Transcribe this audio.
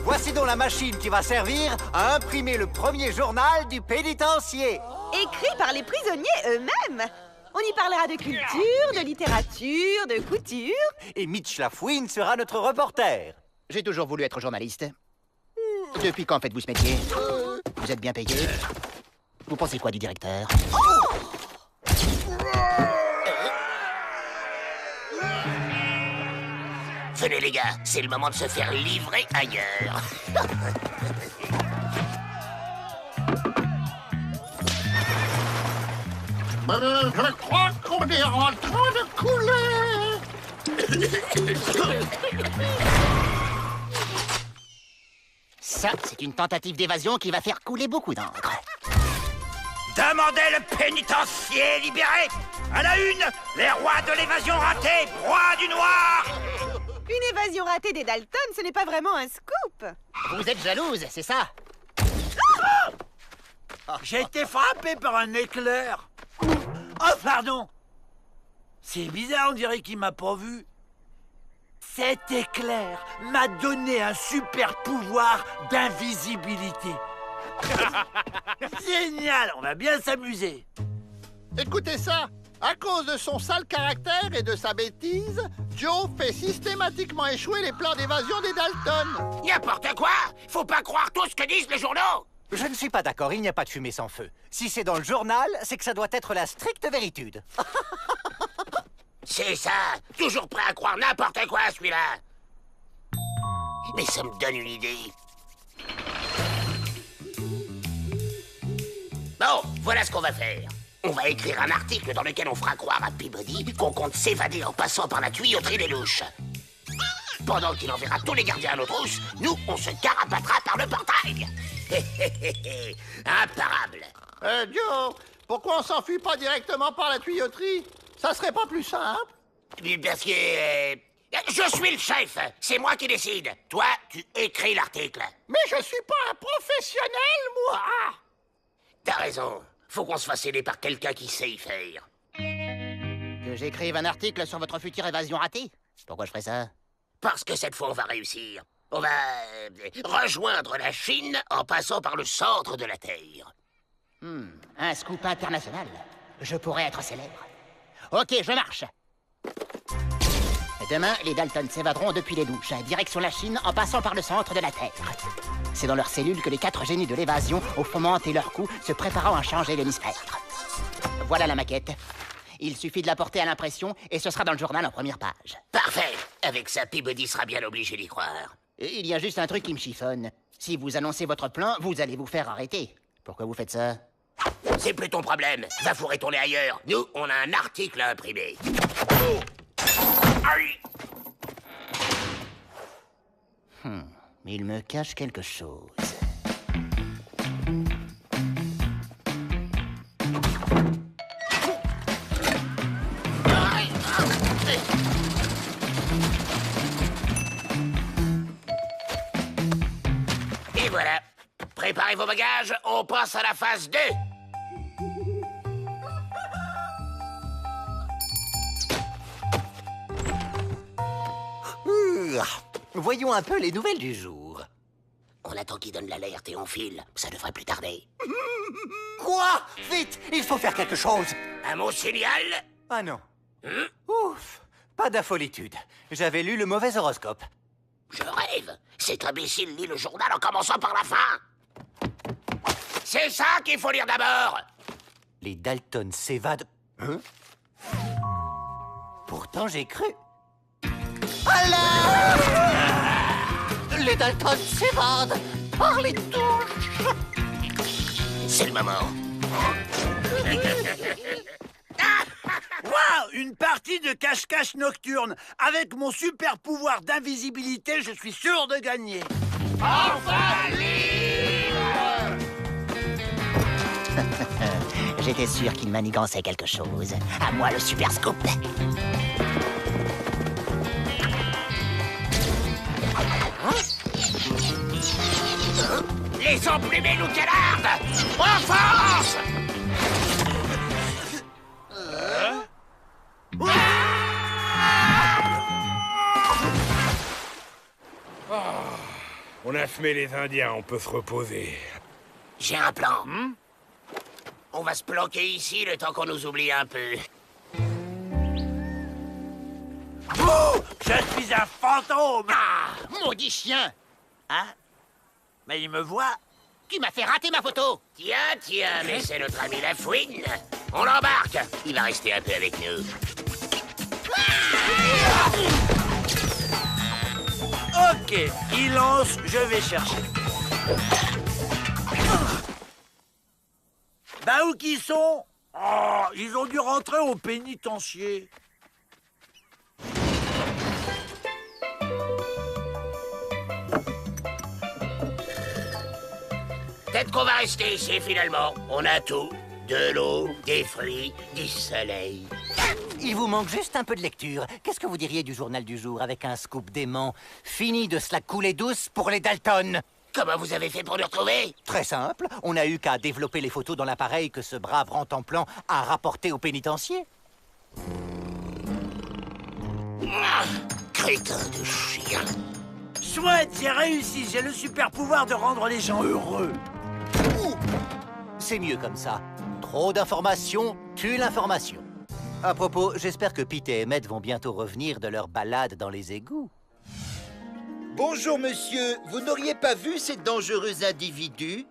Voici donc la machine qui va servir à imprimer le premier journal du pénitencier. Écrit par les prisonniers eux-mêmes. On y parlera de culture, de littérature, de couture. Et Mitch Lafouine sera notre reporter. J'ai toujours voulu être journaliste. Depuis quand faites-vous ce métier? Vous êtes bien payé? Vous pensez quoi du directeur? Venez les gars, c'est le moment de se faire livrer ailleurs. Je crois qu'on est en train de couler. Ça, c'est une tentative d'évasion qui va faire couler beaucoup d'encre. Demandez le pénitencier libéré. À la une, les rois de l'évasion ratée, roi du noir. Une évasion ratée des Dalton, ce n'est pas vraiment un scoop. Vous êtes jalouse, c'est ça? J'ai été frappé par un éclair. Oh, pardon. C'est bizarre, on dirait qu'il m'a pas vu. Cet éclair m'a donné un super pouvoir d'invisibilité. Génial, on va bien s'amuser. Écoutez ça. À cause de son sale caractère et de sa bêtise, Joe fait systématiquement échouer les plans d'évasion des Dalton. N'importe quoi. Faut pas croire tout ce que disent les journaux. Je ne suis pas d'accord, il n'y a pas de fumée sans feu. Si c'est dans le journal, c'est que ça doit être la stricte véritude. C'est ça. Toujours prêt à croire n'importe quoi, celui-là. Mais ça me donne une idée. Bon, voilà ce qu'on va faire. On va écrire un article dans lequel on fera croire à Peabody qu'on compte s'évader en passant par la tuyauterie des louches. Pendant qu'il enverra tous les gardiens à nos trousses, nous, on se carapatera par le portail. Imparable. Joe, pourquoi on s'enfuit pas directement par la tuyauterie? Ça serait pas plus simple? Parce que... je suis le chef. C'est moi qui décide. Toi, tu écris l'article. Mais je suis pas un professionnel, moi! T'as raison. Faut qu'on se fasse aider par quelqu'un qui sait y faire. Que j'écrive un article sur votre future évasion ratée? Pourquoi je ferais ça? Parce que cette fois, on va réussir. On va rejoindre la Chine en passant par le centre de la Terre. Un scoop international. Je pourrais être célèbre. Ok, je marche. Demain, les Dalton s'évaderont depuis les douches, direction la Chine en passant par le centre de la Terre. C'est dans leurs cellules que les 4 génies de l'évasion, au fomenter leur coup, se préparant à changer l'hémisphère. Voilà la maquette. Il suffit de la porter à l'impression et ce sera dans le journal en première page. Parfait. Avec ça, Peabody sera bien obligé d'y croire. Et il y a juste un truc qui me chiffonne. Si vous annoncez votre plan, vous allez vous faire arrêter. Pourquoi vous faites ça? C'est plus ton problème. Va vous retourner ailleurs. Nous, on a un article à imprimer. Aïe. Il me cache quelque chose. Et voilà. Préparez vos bagages, on passe à la phase 2. Voyons un peu les nouvelles du jour. On attend qu'il donne l'alerte et on file. Ça devrait plus tarder. Quoi? Vite, il faut faire quelque chose. Un mot signal? Ah non. Ouf, pas d'affolitude. J'avais lu le mauvais horoscope. Je rêve. Cet imbécile lit le journal en commençant par la fin. C'est ça qu'il faut lire d'abord. Les Dalton s'évadent. Pourtant, j'ai cru. Allah! Les Dalton s'évadent par les touches. C'est le moment. Waouh, une partie de cache-cache nocturne. Avec mon super pouvoir d'invisibilité, je suis sûr de gagner. Enfin libre! J'étais sûr qu'il manigançait quelque chose. À moi le super scoop. Les emplumés nous canardent! En force! On On a semé les Indiens, on peut se reposer. J'ai un plan. On va se planquer ici le temps qu'on nous oublie un peu. Je suis un fantôme! Ah, maudit chien! Hein? Mais il me voit. Tu m'as fait rater ma photo! Tiens, mais c'est notre ami la fouine. On l'embarque. Il va rester un peu avec nous. Ok, il lance, je vais chercher. Bah où qu'ils sont? Oh, ils ont dû rentrer au pénitencier. Peut-être qu'on va rester ici finalement. On a tout. De l'eau, des fruits, du soleil. Il vous manque juste un peu de lecture. Qu'est-ce que vous diriez du journal du jour avec un scoop dément? Fini de se la couler douce pour les Dalton. Comment vous avez fait pour nous retrouver? Très simple, on n'a eu qu'à développer les photos dans l'appareil que ce brave rentemplant a rapporté au pénitencier. Crétin de chien. Chouette, j'ai réussi, j'ai le super pouvoir de rendre les gens heureux. C'est mieux comme ça. Trop d'informations tue l'information. À propos, j'espère que Pete et Emmett vont bientôt revenir de leur balade dans les égouts. Bonjour, monsieur. Vous n'auriez pas vu ces dangereux individus?